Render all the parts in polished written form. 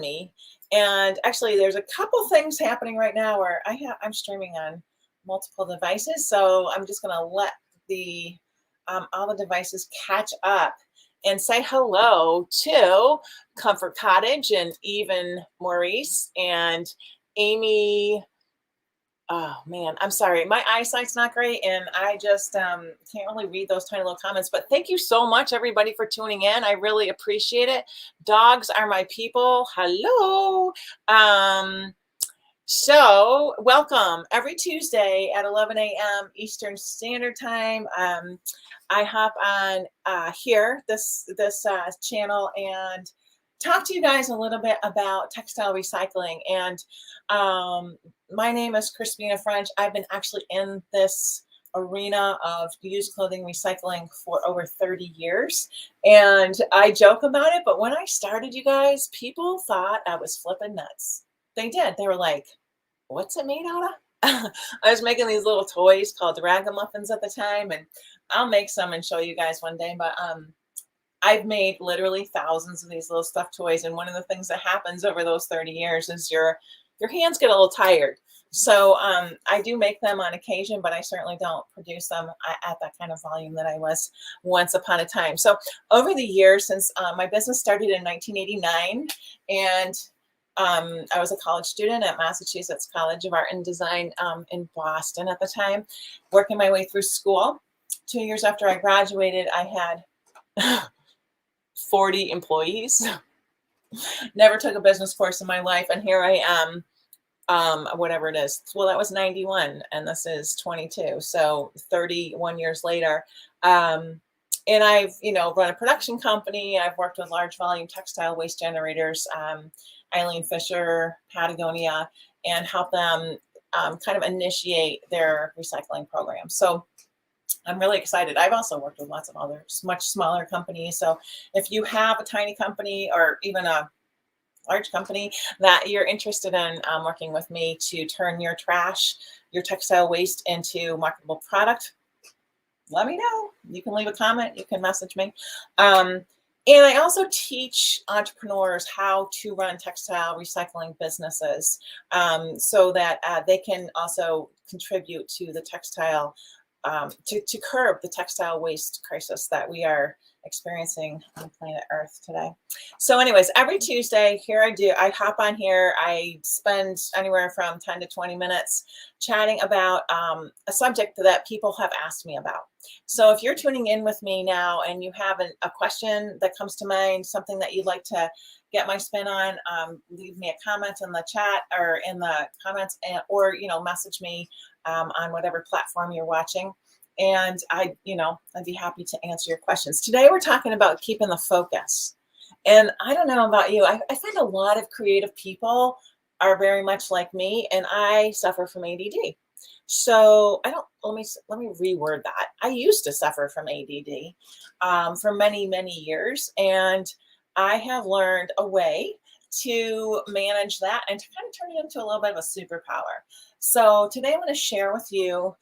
me. And actually, there's a couple things happening right now where I'm streaming on multiple devices. So I'm just going to let the all the devices catch up and say hello to Comfort Cottage and even Maurice and Amy. Oh man, I'm sorry. My eyesight's not great, and I just can't really read those tiny little comments. But thank you so much, everybody, for tuning in. I really appreciate it. Dogs are my people. Hello. So welcome every Tuesday at 11 a.m. Eastern Standard Time. I hop on here, this channel, and talk to you guys a little bit about textile recycling. And my name is Crispina French. I've been actually in this arena of used clothing recycling for over 30 years. And I joke about it, but when I started, you guys, people thought I was flipping nuts. They did. They were like, what's it made out of? I was making these little toys called ragamuffins at the time, and I'll make some and show you guys one day. But I've made literally thousands of these little stuffed toys, and one of the things that happens over those 30 years is your hands get a little tired. So I do make them on occasion, but I certainly don't produce them at that kind of volume that I was once upon a time. So over the years, since my business started in 1989, and I was a college student at Massachusetts College of Art and Design in Boston at the time, working my way through school. 2 years after I graduated, I had 40 employees. Never took a business course in my life, and here I am, whatever it is. Well, that was 91, and this is 22, so 31 years later. And I've, run a production company. I've worked with large volume textile waste generators, Eileen Fisher, Patagonia, and help them kind of initiate their recycling program. So I'm really excited. I've also worked with lots of other much smaller companies. So if you have a tiny company or even a large company that you're interested in working with me to turn your trash, your textile waste into marketable product, let me know. You can leave a comment. You can message me. And I also teach entrepreneurs how to run textile recycling businesses so that they can also contribute to the textile, to curb the textile waste crisis that we are experiencing on planet Earth today. So anyways, every Tuesday here I hop on here. I spend anywhere from 10 to 20 minutes chatting about a subject that people have asked me about. So if you're tuning in with me now and you have a question that comes to mind, something that you'd like to get my spin on, leave me a comment in the chat or in the comments, or message me on whatever platform you're watching. And I'd be happy to answer your questions. Today, we're talking about keeping the focus. And I don't know about you, I find a lot of creative people are very much like me, and I suffer from ADD. So let me reword that. I used to suffer from ADD for many, many years, and I have learned a way to manage that and to kind of turn it into a little bit of a superpower. So today I'm going to share with you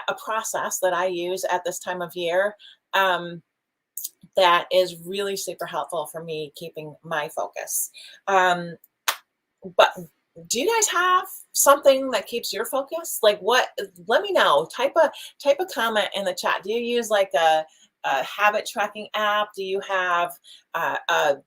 a process that I use at this time of year that is really super helpful for me keeping my focus. But do you guys have something that keeps your focus? Like what? Let me know. Type a comment in the chat. Do you use like a habit tracking app? Do you have a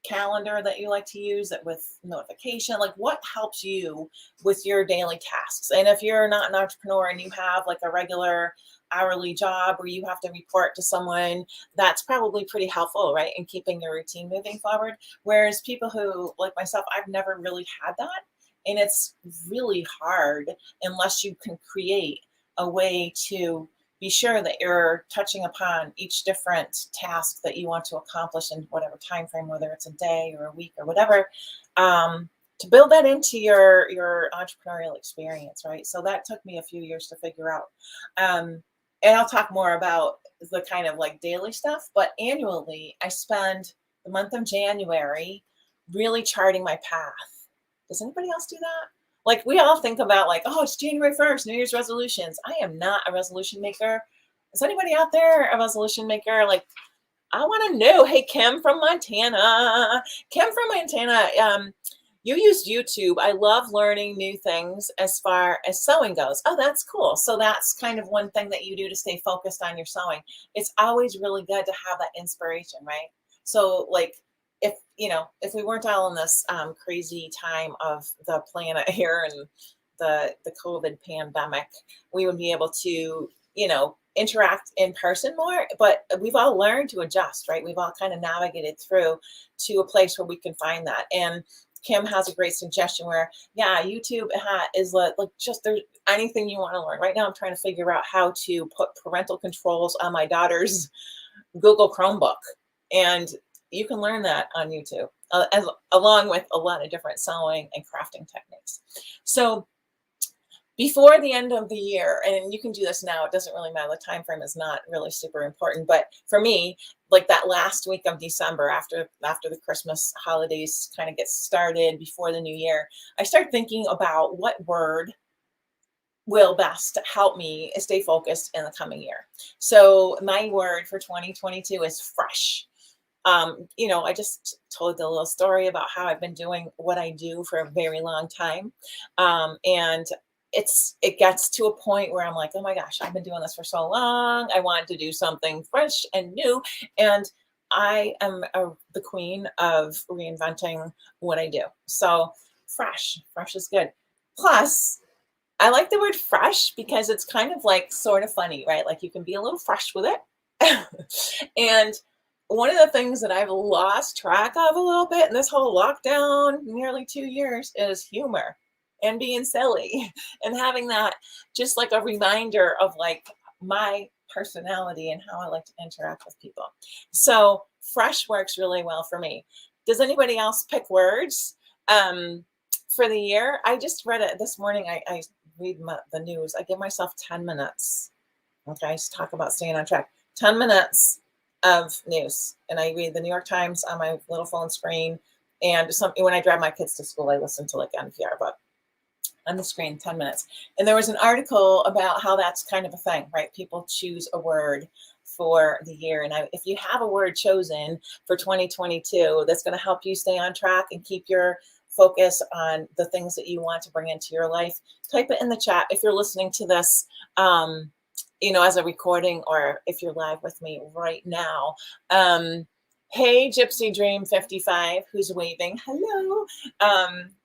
calendar that you like to use that with notification? Like what helps you with your daily tasks? And if you're not an entrepreneur and you have like a regular hourly job where you have to report to someone, that's probably pretty helpful, right, in keeping your routine moving forward. Whereas people who, like myself, I've never really had that, and it's really hard unless you can create a way to be sure that you're touching upon each different task that you want to accomplish in whatever time frame, whether it's a day or a week or whatever, to build that into your entrepreneurial experience, right? So that took me a few years to figure out. And I'll talk more about the kind of like daily stuff, but annually I spend the month of January really charting my path. Does anybody else do that? Like we all think about like, oh, it's January 1st, New Year's resolutions. I am not a resolution maker. Is anybody out there a resolution maker? Like I want to know. Hey, Kim from Montana. Kim from Montana. You use YouTube. I love learning new things as far as sewing goes. Oh, that's cool. So that's kind of one thing that you do to stay focused on your sewing. It's always really good to have that inspiration, right? So like if, if we weren't all in this crazy time of the planet here and the COVID pandemic, we would be able to, interact in person more, but we've all learned to adjust, right? We've all kind of navigated through to a place where we can find that. And Kim has a great suggestion where, yeah, YouTube is like just there's anything you want to learn. Right now, I'm trying to figure out how to put parental controls on my daughter's Google Chromebook. And you can learn that on YouTube, along with a lot of different sewing and crafting techniques. So before the end of the year, and you can do this now, it doesn't really matter. The time frame is not really super important. But for me, like that last week of December, after the Christmas holidays kind of get started before the new year, I start thinking about what word will best help me stay focused in the coming year. So my word for 2022 is fresh. I just told a little story about how I've been doing what I do for a very long time. And it gets to a point where I'm like, oh my gosh, I've been doing this for so long. I want to do something fresh and new. And I am the queen of reinventing what I do. So fresh is good. Plus, I like the word fresh because it's kind of like sort of funny, right? Like you can be a little fresh with it. And one of the things that I've lost track of a little bit in this whole lockdown, nearly 2 years, is humor and being silly and having that just like a reminder of like my personality and how I like to interact with people. So fresh works really well for me. Does anybody else pick words for the year? I just read it this morning. I read the news. I give myself 10 minutes. Okay, I just talk about staying on track. 10 minutes of news. And I read the New York Times on my little phone screen. And when I drive my kids to school, I listen to like NPR, but on the screen, 10 minutes. And there was an article about how that's kind of a thing, right? People choose a word for the year. And if you have a word chosen for 2022, that's going to help you stay on track and keep your focus on the things that you want to bring into your life, type it in the chat. If you're listening to this, as a recording, or if you're live with me right now. Hey, Gypsy Dream 55, who's waving. Hello.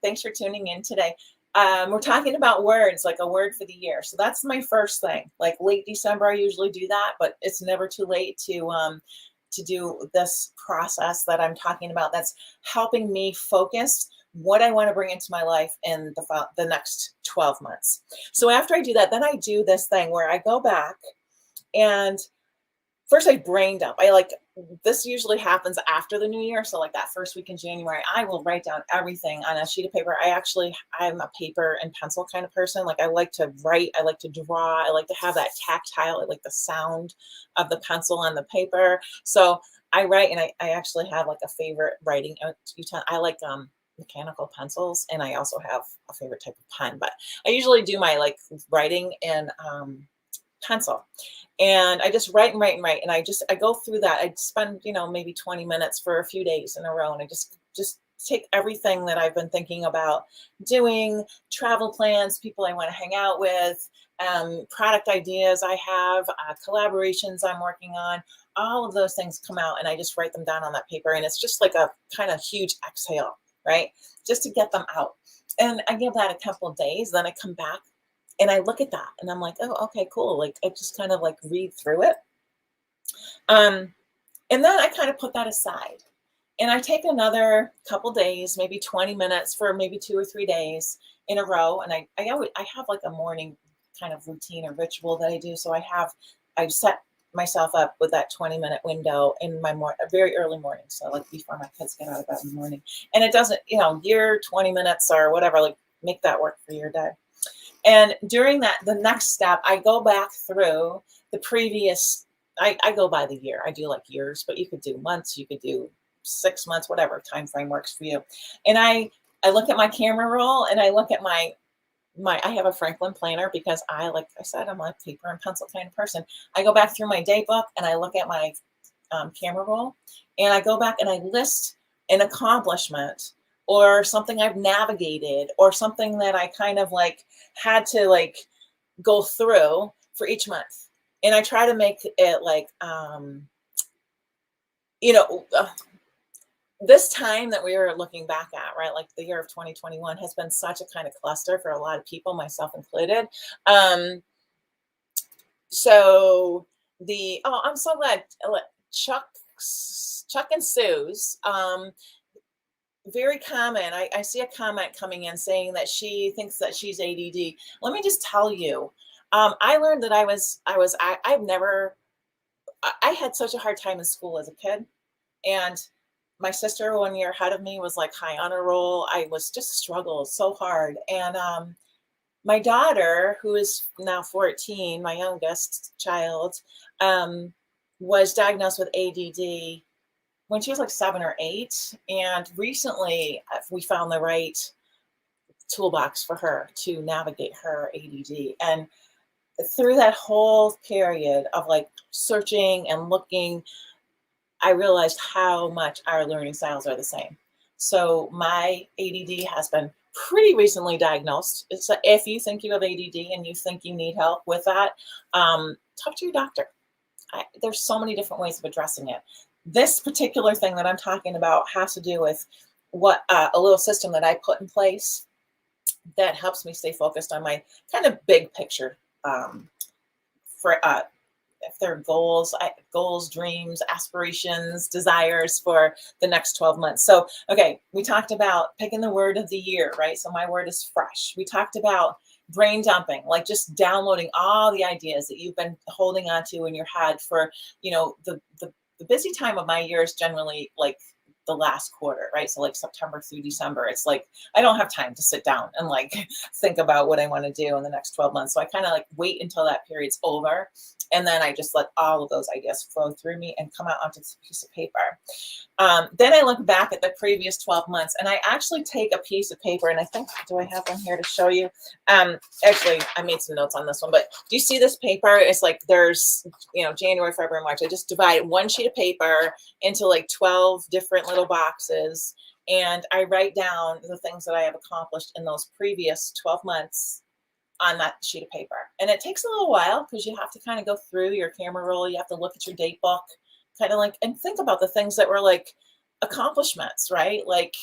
Thanks for tuning in today. We're talking about words, like a word for the year. So that's my first thing. Like late December, I usually do that, but it's never too late to do this process that I'm talking about. That's helping me focus what I want to bring into my life in the next 12 months. So after I do that, then I do this thing where I go back and first I brain dump. This usually happens after the new year. So like that first week in January, I will write down everything on a sheet of paper. I'm a paper and pencil kind of person. Like I like to write, I like to draw, I like to have that tactile, I like the sound of the pencil on the paper. So I write, and I actually have like a favorite writing utensil. I like mechanical pencils, and I also have a favorite type of pen, but I usually do my like writing in pencil, and I just write and write and write, and I go through that. I spend maybe 20 minutes for a few days in a row, and I just take everything that I've been thinking about doing, travel plans, people I want to hang out with, product ideas I have, collaborations I'm working on, all of those things come out, and I just write them down on that paper, and it's just like a kind of huge exhale, right? Just to get them out. And I give that a couple of days, then I come back and I look at that and I'm like, oh, okay, cool. Like I just kind of like read through it. And then I kind of put that aside, and I take another couple days, maybe 20 minutes for maybe 2 or 3 days in a row. And I have like a morning kind of routine or ritual that I do. So I've set myself up with that 20-minute window in my very early morning. So like before my kids get out of bed in the morning, and it doesn't, your 20 minutes or whatever, like make that work for your day. And during that, the next step, I go back through the previous, I go by the year. I do like years, but you could do months, you could do 6 months, whatever time frame works for you. And I look at my camera roll, and I look at I have a Franklin planner because like I said, I'm a paper and pencil kind of person. I go back through my day book, and I look at my camera roll, and I go back and I list an accomplishment or something I've navigated or something that I kind of like had to like go through for each month. And I try to make it like, you know, this time that we were looking back at, right, like the year of 2021 has been such a kind of cluster for a lot of people, myself included. So I'm so glad Chuck and Sue's, very common. I see a comment coming in saying that she thinks that she's ADD. Let me just tell you, I learned that I had such a hard time in school as a kid. And my sister 1 year ahead of me was like high honor roll. I was just struggled so hard. And my daughter, who is now 14, my youngest child, was diagnosed with ADD when she was like 7 or 8. And recently we found the right toolbox for her to navigate her ADD. And through that whole period of like searching and looking, I realized how much our learning styles are the same. So my ADD has been pretty recently diagnosed. So if you think you have ADD and you think you need help with that, talk to your doctor. There's so many different ways of addressing it. This particular thing that I'm talking about has to do with what a little system that I put in place that helps me stay focused on my kind of big picture for if there are goals, dreams, aspirations, desires for the next 12 months. So, okay, we talked about picking the word of the year, right? So my word is fresh. We talked about brain dumping, like just downloading all the ideas that you've been holding on to in your head for, the busy time of my year is generally like the last quarter, right? So like September through December, it's like I don't have time to sit down and like think about what I want to do in the next 12 months. So I kind of like wait until that period's over. And then I just let all of those ideas flow through me and come out onto this piece of paper. Then I look back at the previous 12 months and I actually take a piece of paper, and I think, do I have one here to show you? Actually, I made some notes on this one, but do you see this paper? It's like there's, January, February, March. I just divide one sheet of paper into like 12 different little boxes. And I write down the things that I have accomplished in those previous 12 months on that sheet of paper. And it takes a little while because you have to kind of go through your camera roll. You have to look at your date book, kind of like, and think about the things that were like accomplishments, right? Like,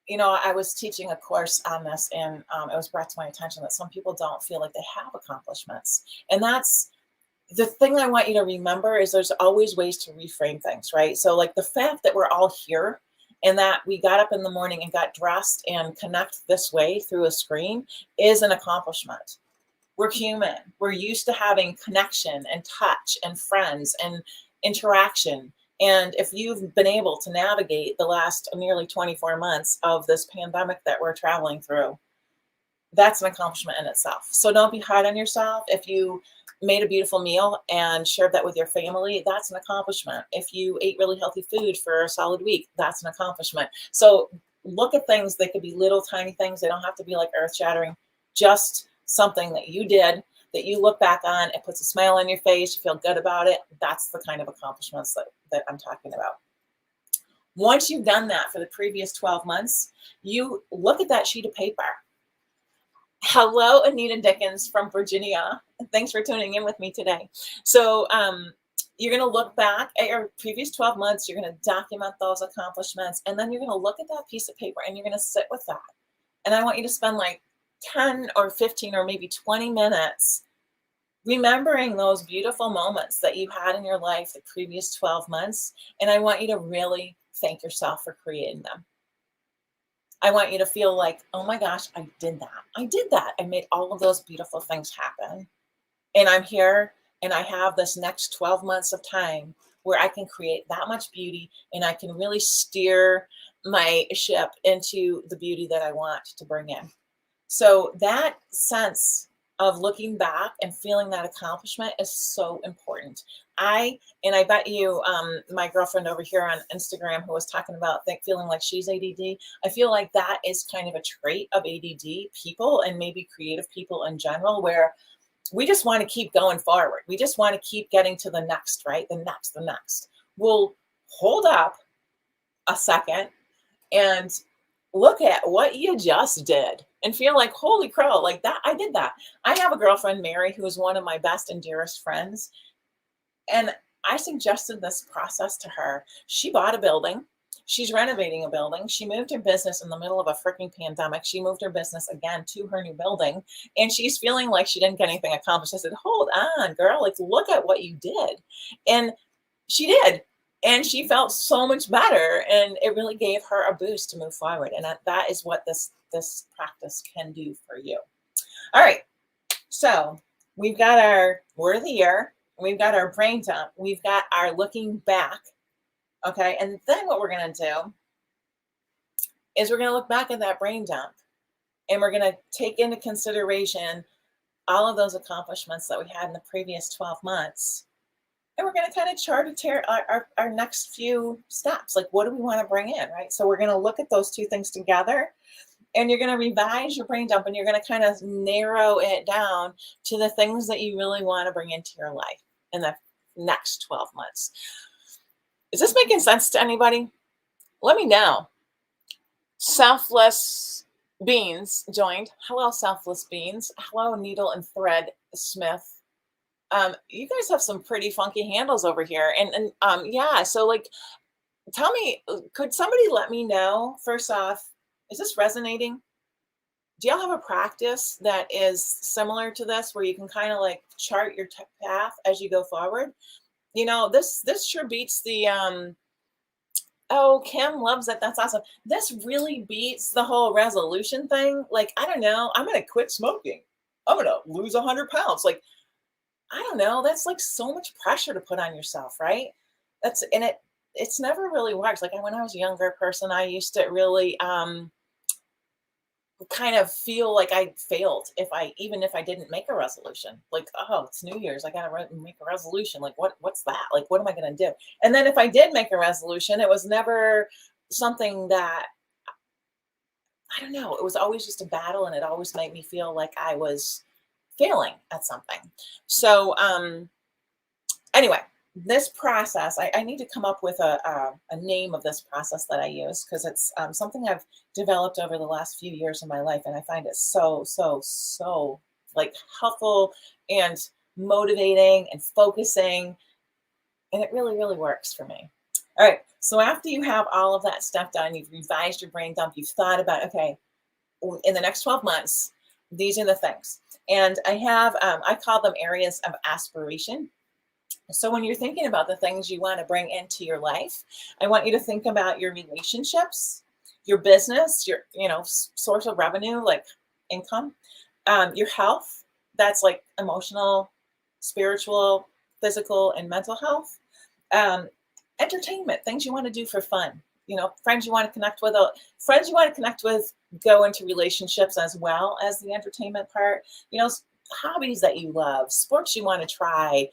I was teaching a course on this, and it was brought to my attention that some people don't feel like they have accomplishments. And that's the thing I want you to remember is there's always ways to reframe things, right? So like the fact that we're all here and that we got up in the morning and got dressed and connect this way through a screen is an accomplishment. We're human. We're used to having connection and touch and friends and interaction. And if you've been able to navigate the last nearly 24 months of this pandemic that we're traveling through, that's an accomplishment in itself. So don't be hard on yourself. If you made a beautiful meal and shared that with your family, that's an accomplishment. If you ate really healthy food for a solid week, that's an accomplishment. So look at things. They could be little tiny things. They don't have to be like earth shattering, just something that you did that you look back on. It puts a smile on your face. You feel good about it. That's the kind of accomplishments that I'm talking about. Once you've done that for the previous 12 months, you look at that sheet of paper. Hello, Anita Dickens from Virginia. Thanks for tuning in with me today. So you're going to look back at your previous 12 months. You're going to document those accomplishments. And then you're going to look at that piece of paper and you're going to sit with that. And I want you to spend like 10 or 15 or maybe 20 minutes remembering those beautiful moments that you had in your life the previous 12 months. And I want you to really thank yourself for creating them. I want you to feel like, oh my gosh, I did that. I did that. I made all of those beautiful things happen. And I'm here and I have this next 12 months of time where I can create that much beauty and I can really steer my ship into the beauty that I want to bring in. So that sense of looking back and feeling that accomplishment is so important. I bet you, my girlfriend over here on Instagram who was talking about feeling like she's ADD, I feel like that is kind of a trait of ADD people and maybe creative people in general, where we just want to keep going forward. We just want to keep getting to the next, right? The next. We'll hold up a second and look at what you just did and feel like, holy crow, like that, I did that. I have a girlfriend, Mary, who is one of my best and dearest friends. And I suggested this process to her. She bought a building. She's renovating a building. She moved her business in the middle of a freaking pandemic. She moved her business again to her new building, and she's feeling like she didn't get anything accomplished. I said, hold on, girl, like look at what you did. And she did. And she felt so much better, and it really gave her a boost to move forward. And that is what this practice can do for you. All right. So we've got our word of the year. We've got our brain dump. We've got our looking back. Okay. And then what we're going to do is we're going to look back at that brain dump, and we're going to take into consideration all of those accomplishments that we had in the previous 12 months. And we're going to kind of chart our next few steps. Like, what do we want to bring in, right? So we're going to look at those two things together, and you're going to revise your brain dump, and you're going to kind of narrow it down to the things that you really want to bring into your life in the next 12 months. Is this making sense to anybody? Let me know. Selfless Beans joined. Hello, Selfless Beans. Hello, Needle and Thread Smith. You guys have some pretty funky handles over here. And yeah, so like, tell me, could somebody let me know, first off, is this resonating? Do y'all have a practice that is similar to this, where you can kind of like chart your path as you go forward? You know, this sure beats the, oh, Kim loves it. That's awesome. This really beats the whole resolution thing. Like, I don't know, I'm going to quit smoking. I'm going to lose 100 pounds. Like, I don't know. That's like so much pressure to put on yourself, right? It's never really works. Like when I was a younger person, I used to really kind of feel like I failed even if I didn't make a resolution. Like, oh, it's New Year's, I gotta make a resolution. Like, what's that? Like, what am I gonna do? And then if I did make a resolution, it was never something that, I don't know, it was always just a battle, and it always made me feel like I was failing at something. So anyway, this process, I need to come up with a name of this process that I use, because it's something I've developed over the last few years of my life, and I find it so like helpful and motivating and focusing, and it really works for me. All right, so after you have all of that stuff done, you've revised your brain dump, you've thought about, okay, in the next 12 months, these are the things. And I have, I call them areas of aspiration. So when you're thinking about the things you want to bring into your life, I want you to think about your relationships, your business, your, source of revenue, like income, your health, that's like emotional, spiritual, physical, and mental health, entertainment, things you want to do for fun, friends you want to connect with, go into relationships as well as the entertainment part, hobbies that you love, sports you want to try,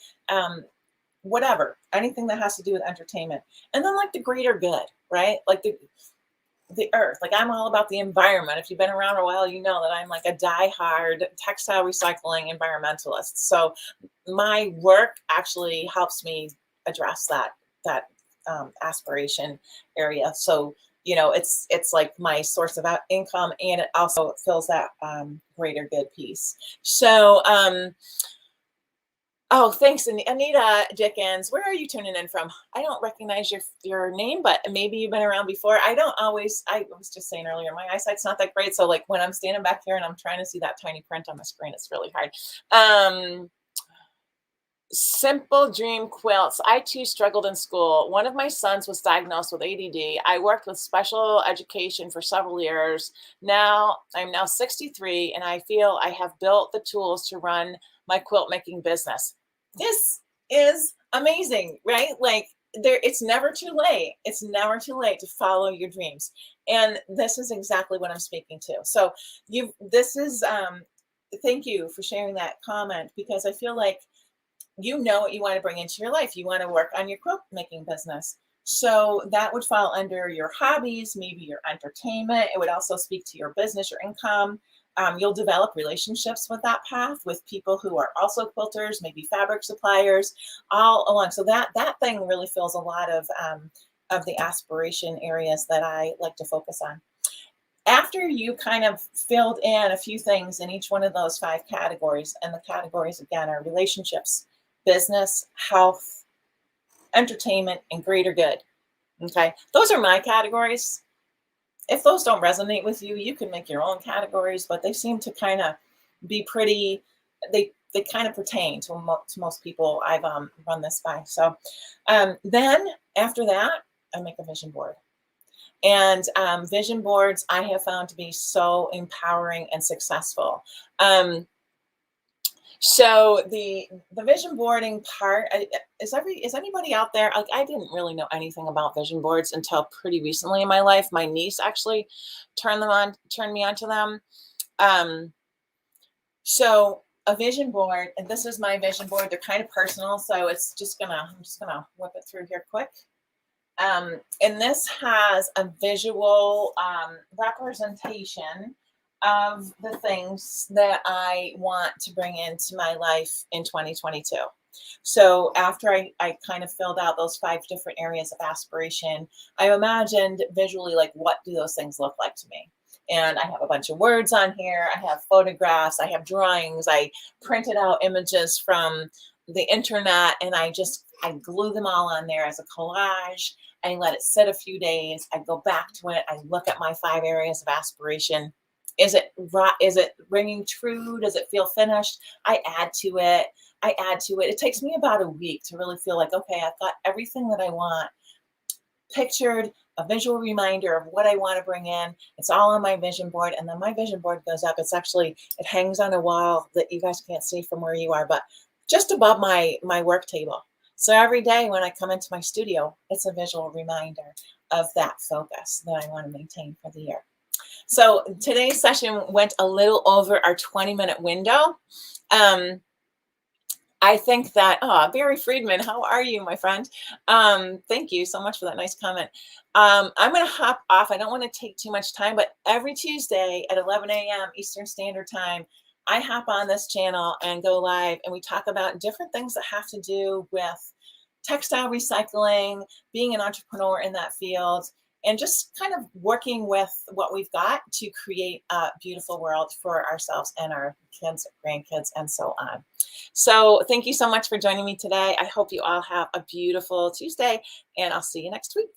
whatever, anything that has to do with entertainment. And then like the greater good, right? Like the earth. Like, I'm all about the environment. If you've been around a while, you know that I'm like a diehard textile recycling environmentalist. So my work actually helps me address that aspiration area. So, it's like my source of income, and it also fills that greater good piece. So, oh, thanks, Anita Dickens. Where are you tuning in from? I don't recognize your name, but maybe you've been around before. I was just saying earlier, my eyesight's not that great. So like when I'm standing back here and I'm trying to see that tiny print on the screen, it's really hard. Simple Dream Quilts. I too struggled in school. One of my sons was diagnosed with ADD. I worked with special education for several years. I'm now 63, and I feel I have built the tools to run my quilt making business. This is amazing, right? Like, it's never too late. It's never too late to follow your dreams. And this is exactly what I'm speaking to. So thank you for sharing that comment, because I feel like you know what you want to bring into your life. You want to work on your quilt making business. So that would fall under your hobbies, maybe your entertainment. It would also speak to your business, your income. You'll develop relationships with that path with people who are also quilters, maybe fabric suppliers, all along. So that thing really fills a lot of the aspiration areas that I like to focus on. After you kind of filled in a few things in each one of those 5 categories, and the categories again are relationships, business, health, entertainment, and greater good. Okay, those are my categories. If those don't resonate with you, you can make your own categories, but they seem to kind of be pretty, they kind of pertain to most people I've run this by. So then after that, I make a vision board. And vision boards I have found to be so empowering and successful. So the vision boarding part, is anybody out there? Like, I didn't really know anything about vision boards until pretty recently in my life. My niece actually turned me onto them. So a vision board, and this is my vision board. They're kind of personal, so I'm just gonna whip it through here quick. And this has a visual representation of the things that I want to bring into my life in 2022. So after I kind of filled out those 5 different areas of aspiration, I imagined visually, like, what do those things look like to me? And I have a bunch of words on here. I have photographs. I have drawings. I printed out images from the internet, and I glue them all on there as a collage. I let it sit a few days. I go back to it. I look at my 5 areas of aspiration. Is it ringing true? Does it feel finished? I add to it. It takes me about a week to really feel like, okay, I've got everything that I want pictured, a visual reminder of what I want to bring in. It's all on my vision board. And then my vision board goes up. It hangs on a wall that you guys can't see from where you are, but just above my work table. So every day when I come into my studio, it's a visual reminder of that focus that I want to maintain for the year. So today's session went a little over our 20-minute window. I think that, Barry Friedman, how are you, my friend? Thank you so much for that nice comment. I'm going to hop off. I don't want to take too much time, but every Tuesday at 11 a.m. Eastern Standard Time, I hop on this channel and go live, and we talk about different things that have to do with textile recycling, being an entrepreneur in that field, and just kind of working with what we've got to create a beautiful world for ourselves and our kids, grandkids, and so on. So thank you so much for joining me today. I hope you all have a beautiful Tuesday, and I'll see you next week.